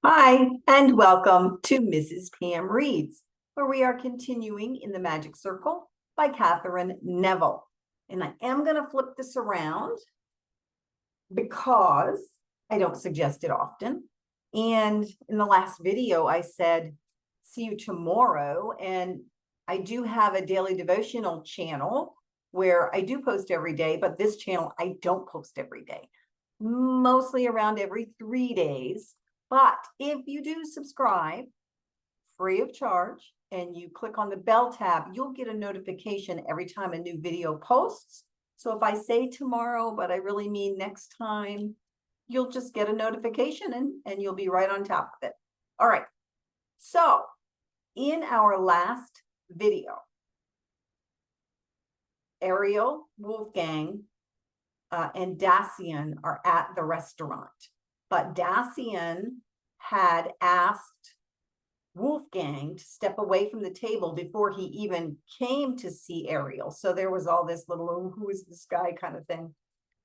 Hi, and welcome to Mrs. Pam Reads, where we are continuing in the Magic Circle by Katherine Neville. And I am going to flip this around because I don't suggest it often. And in the last video, I said, see you tomorrow. And I do have a daily devotional channel where I do post every day, but this channel, I don't post every day, mostly around every 3 days. But if you do subscribe free of charge and you click on the bell tab, you'll get a notification every time a new video posts. So if I say tomorrow, but I really mean next time, you'll just get a notification and you'll be right on top of it. All right. So in our last video, Ariel, Wolfgang, and Dacian are at the restaurant. But Dacian had asked Wolfgang to step away from the table before he even came to see Ariel. So there was all this little, oh, who is this guy kind of thing.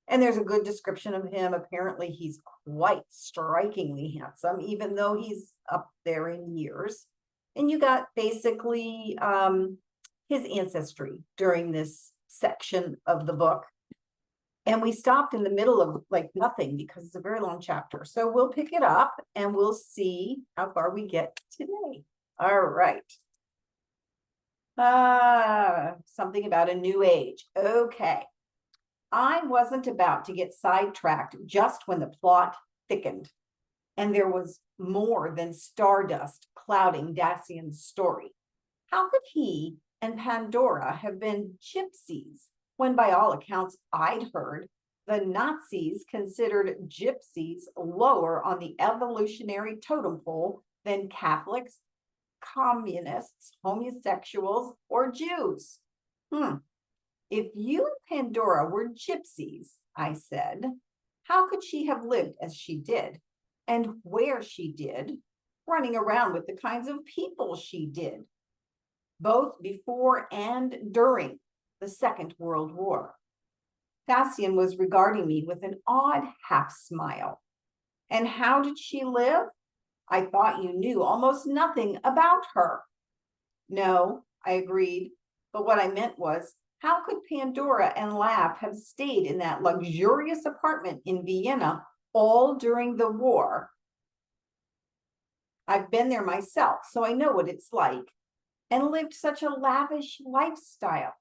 And there's a good description of him. Apparently, he's quite strikingly handsome, even though he's up there in years. And you got basically his ancestry during this section of the book. And we stopped in the middle of like nothing because it's a very long chapter. So we'll pick it up and we'll see how far we get today. All right. Something about a new age. Okay. I wasn't about to get sidetracked just when the plot thickened and there was more than stardust clouding Dacian's story. How could he and Pandora have been gypsies when by all accounts I'd heard the Nazis considered gypsies lower on the evolutionary totem pole than Catholics, communists, homosexuals, or Jews? If you and Pandora were gypsies, I said, how could she have lived as she did, and where she did, running around with the kinds of people she did, both before and during the Second World War? Dacian was regarding me with an odd half smile. And how did she live? I thought you knew almost nothing about her. No, I agreed. But what I meant was, how could Pandora and Laugh have stayed in that luxurious apartment in Vienna all during the war? I've been there myself, so I know what it's like, and lived such a lavish lifestyle.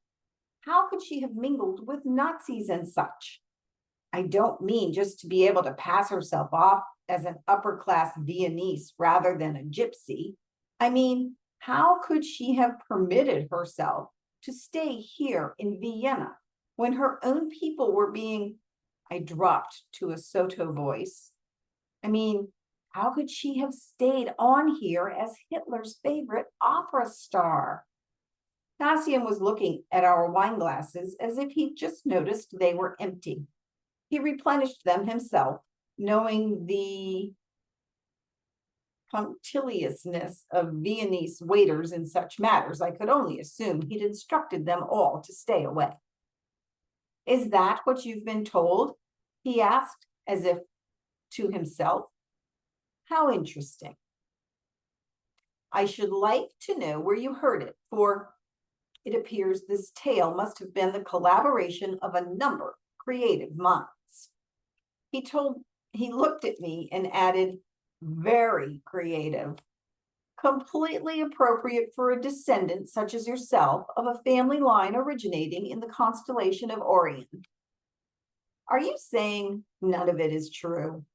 How could she have mingled with Nazis and such? I don't mean just to be able to pass herself off as an upper-class Viennese rather than a gypsy. I mean, how could she have permitted herself to stay here in Vienna when her own people were being, I dropped to a Soto voice. I mean, how could she have stayed on here as Hitler's favorite opera star? Dacian was looking at our wine glasses as if he'd just noticed they were empty. He replenished them himself, knowing the punctiliousness of Viennese waiters in such matters. I could only assume he'd instructed them all to stay away. Is that what you've been told? He asked, as if to himself. How interesting. I should like to know where you heard it, for it appears this tale must have been the collaboration of a number of creative minds. He looked at me and added, very creative, completely appropriate for a descendant such as yourself of a family line originating in the constellation of Orion. Are you saying none of it is true?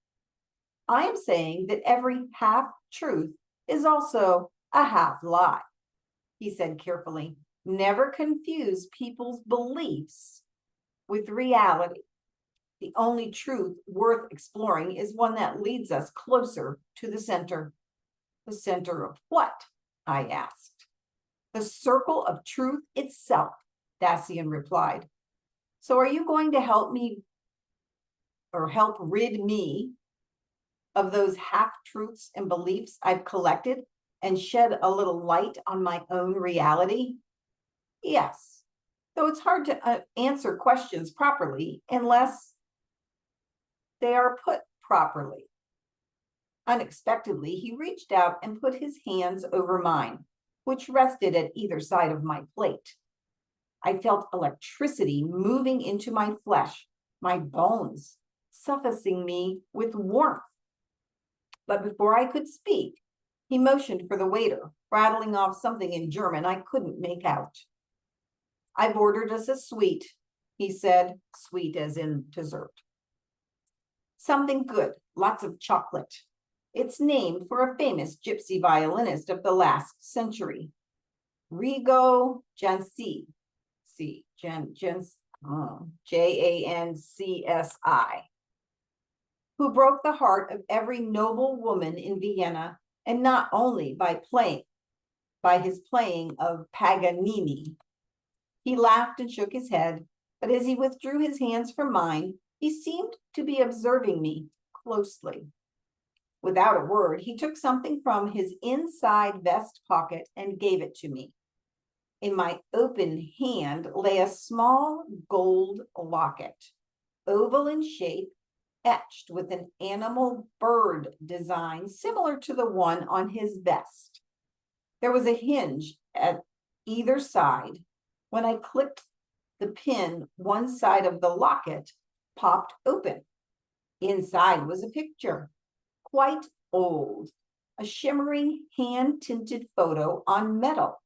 I am saying that every half truth is also a half lie, he said carefully. Never confuse people's beliefs with reality. The only truth worth exploring is one that leads us closer to the center. The center of what? I asked. The circle of truth itself, Dacian replied. So are you going to help me or help rid me of those half-truths and beliefs I've collected and shed a little light on my own reality? Yes, though it's hard to answer questions properly unless they are put properly. Unexpectedly, he reached out and put his hands over mine, which rested at either side of my plate. I felt electricity moving into my flesh, my bones, suffocating me with warmth. But before I could speak, he motioned for the waiter, rattling off something in German I couldn't make out. "I've ordered us a sweet," he said, sweet as in dessert. "Something good, lots of chocolate. It's named for a famous gypsy violinist of the last century, Rigo Janci, Jancsi, who broke the heart of every noble woman in Vienna, and not only by his playing of Paganini." He laughed and shook his head, but as he withdrew his hands from mine, he seemed to be observing me closely. Without a word, he took something from his inside vest pocket and gave it to me. In my open hand lay a small gold locket, oval in shape, etched with an animal bird design similar to the one on his vest. There was a hinge at either side. When I clicked the pin, one side of the locket popped open. Inside was a picture, quite old, a shimmering hand-tinted photo on metal,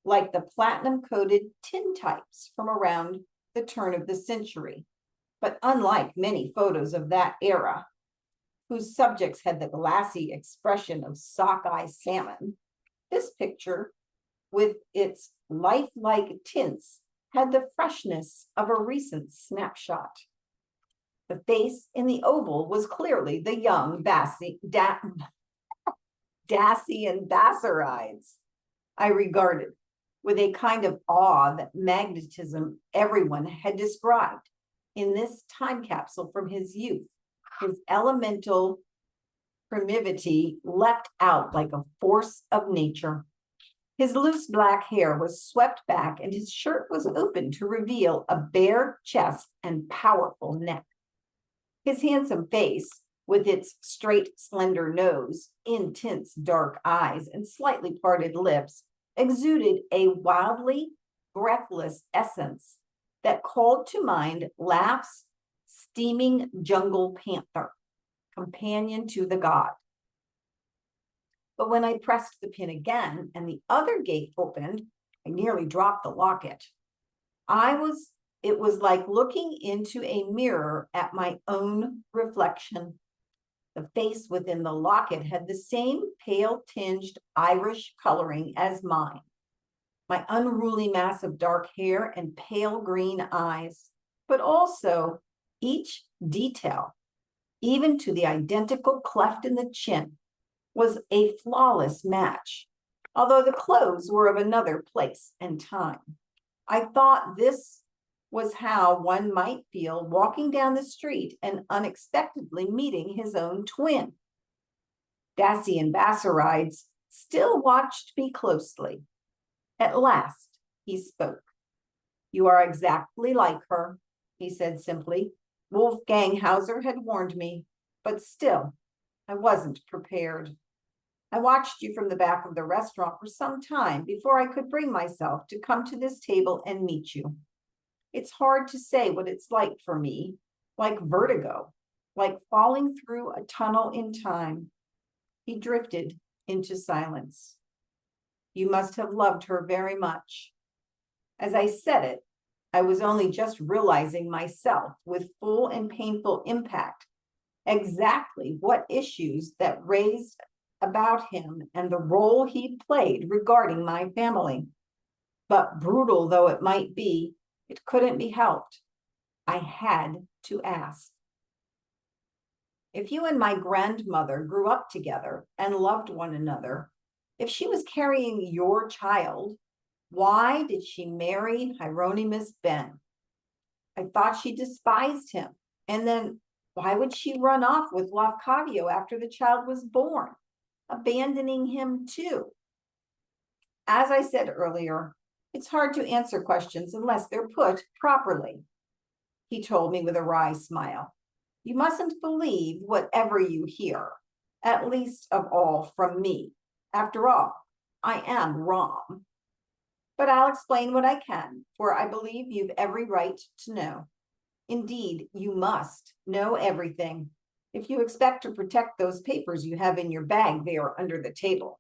like the platinum-coated tintypes from around the turn of the century, but unlike many photos of that era, whose subjects had the glassy expression of sockeye salmon, this picture, with its lifelike tints, had the freshness of a recent snapshot. The face in the oval was clearly the young Dacian Ariel. I regarded with a kind of awe that magnetism everyone had described in this time capsule from his youth. His elemental primivity leapt out like a force of nature. His loose black hair was swept back, and his shirt was open to reveal a bare chest and powerful neck. His handsome face, with its straight, slender nose, intense dark eyes, and slightly parted lips, exuded a wildly breathless essence that called to mind Laugh's steaming jungle panther, companion to the god. But when I pressed the pin again and the other gate opened, I nearly dropped the locket. It was like looking into a mirror at my own reflection. The face within the locket had the same pale tinged Irish coloring as mine. My unruly mass of dark hair and pale green eyes, but also each detail, even to the identical cleft in the chin, was a flawless match, although the clothes were of another place and time. I thought this was how one might feel walking down the street and unexpectedly meeting his own twin. Dacian Ariel still watched me closely. At last, he spoke. "You are exactly like her," he said simply. "Wolfgang Hauser had warned me, but still, I wasn't prepared. I watched you from the back of the restaurant for some time before I could bring myself to come to this table and meet you. It's hard to say what it's like for me, like vertigo, like falling through a tunnel in time." He drifted into silence. "You must have loved her very much." As I said it, I was only just realizing myself with full and painful impact exactly what issues that raised about him and the role he played regarding my family. But brutal though it might be, it couldn't be helped. I had to ask. "If you and my grandmother grew up together and loved one another, if she was carrying your child, why did she marry Hieronymus Ben? I thought she despised him. And then why would she run off with Lafcadio after the child was born, abandoning him too?" As I said earlier, it's hard to answer questions unless they're put properly. He told me with a wry smile. "You mustn't believe whatever you hear. at least of all from me. After all, I am Rom. But I'll explain what I can, for I believe you've every right to know. Indeed, you must know everything if you expect to protect those papers you have in your bag there under the table.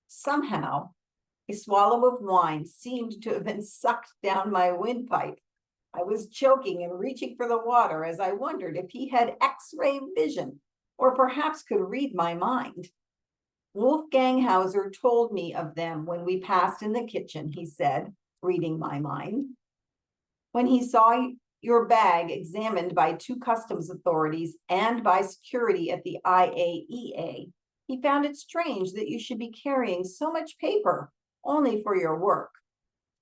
Somehow, a swallow of wine seemed to have been sucked down my windpipe. I was choking and reaching for the water as I wondered if he had X-ray vision or perhaps could read my mind. Wolfgang Hauser told me of them when we passed in the kitchen, he said, reading my mind. When he saw your bag examined by 2 customs authorities and by security at the IAEA, he found it strange that you should be carrying so much paper only for your work.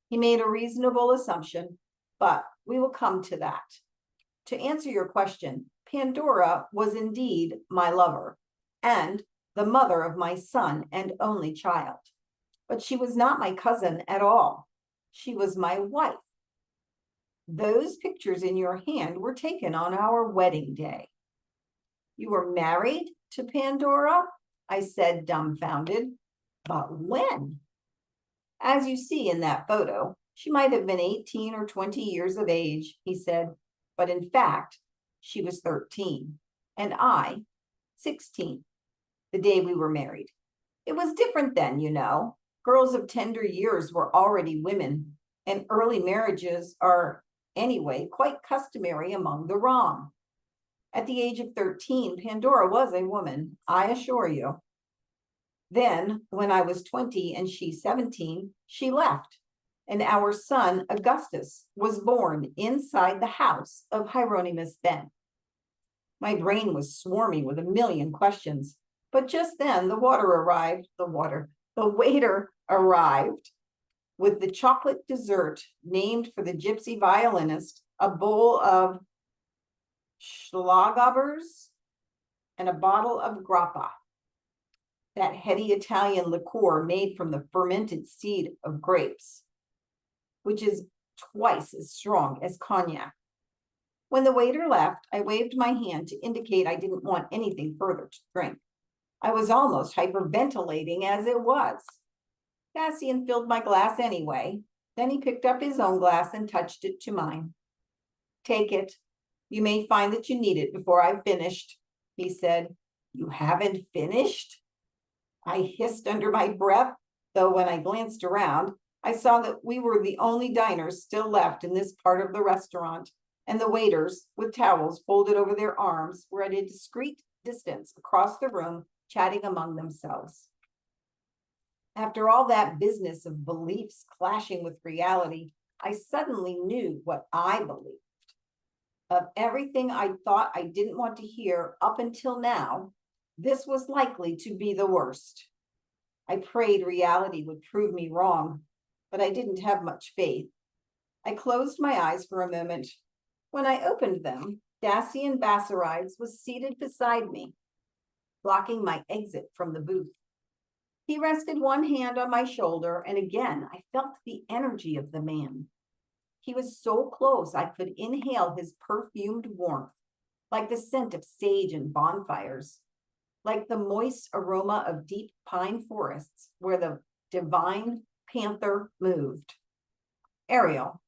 He made a reasonable assumption, but we will come to that. To answer your question, Pandora was indeed my lover and the mother of my son and only child. But she was not my cousin at all. She was my wife. Those pictures in your hand were taken on our wedding day. You were married to Pandora? I said, dumbfounded. But when? As you see in that photo, she might have been 18 or 20 years of age, he said. But in fact, she was 13, and I, 16. The day we were married. It was different then, you know. Girls of tender years were already women, and early marriages are, anyway, quite customary among the Rom. At the age of 13, Pandora was a woman, I assure you. Then, when I was 20 and she 17, she left, and our son, Augustus, was born inside the house of Hieronymus Ben. My brain was swarming with a million questions. But just then the waiter arrived with the chocolate dessert named for the gypsy violinist, a bowl of Schlagobers, and a bottle of grappa, that heady Italian liqueur made from the fermented seed of grapes, which is twice as strong as cognac. When the waiter left, I waved my hand to indicate I didn't want anything further to drink. I was almost hyperventilating as it was. Dacian filled my glass anyway. Then he picked up his own glass and touched it to mine. Take it. You may find that you need it before I've finished, he said. You haven't finished? I hissed under my breath, though when I glanced around, I saw that we were the only diners still left in this part of the restaurant, and the waiters, with towels folded over their arms, were at a discreet distance across the room, chatting among themselves. After all that business of beliefs clashing with reality, I suddenly knew what I believed. Of everything I thought I didn't want to hear up until now, this was likely to be the worst. I prayed reality would prove me wrong, but I didn't have much faith. I closed my eyes for a moment. When I opened them, Dacian Ariel was seated beside me, blocking my exit from the booth. He rested one hand on my shoulder, and again I felt the energy of the man. He was so close I could inhale his perfumed warmth, like the scent of sage and bonfires, like the moist aroma of deep pine forests where the divine panther moved. Ariel,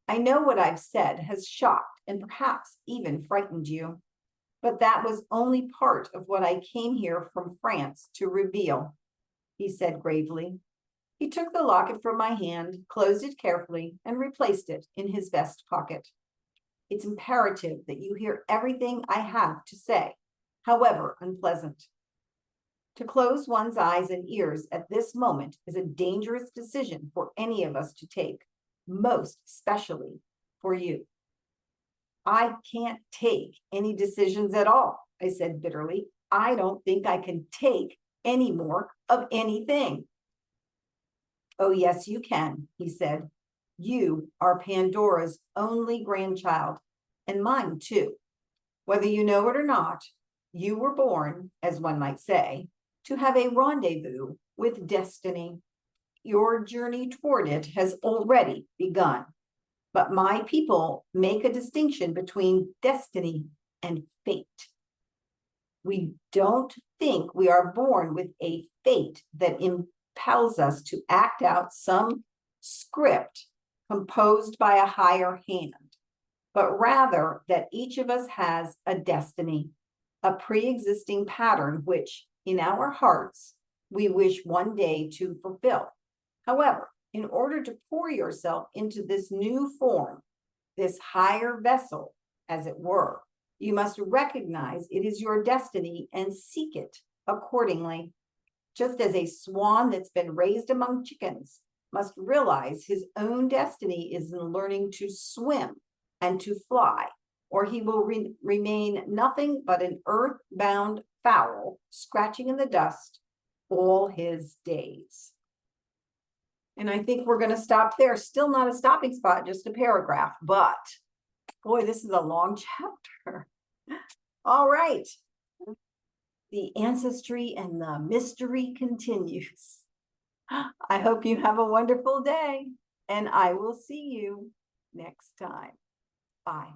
I know what I've said has shocked and perhaps even frightened you, but that was only part of what I came here from France to reveal, he said gravely. He took the locket from my hand, closed it carefully, and replaced it in his vest pocket. It's imperative that you hear everything I have to say, however unpleasant. To close one's eyes and ears at this moment is a dangerous decision for any of us to take, most especially for you. I can't take any decisions at all, I said bitterly. I don't think I can take any more of anything. Oh, yes, you can, he said. You are Pandora's only grandchild, and mine too. Whether you know it or not, you were born, as one might say, to have a rendezvous with destiny. Your journey toward it has already begun. But my people make a distinction between destiny and fate. We don't think we are born with a fate that impels us to act out some script composed by a higher hand, but rather that each of us has a destiny, a pre-existing pattern which, in our hearts, we wish one day to fulfill. However, in order to pour yourself into this new form, this higher vessel, as it were, you must recognize it is your destiny and seek it accordingly. Just as a swan that's been raised among chickens must realize his own destiny is in learning to swim and to fly, or he will remain nothing but an earth-bound fowl scratching in the dust all his days. And I think we're going to stop there. Still not a stopping spot, just a paragraph, but boy, this is a long chapter. All right. The ancestry and the mystery continues. I hope you have a wonderful day, and I will see you next time. Bye.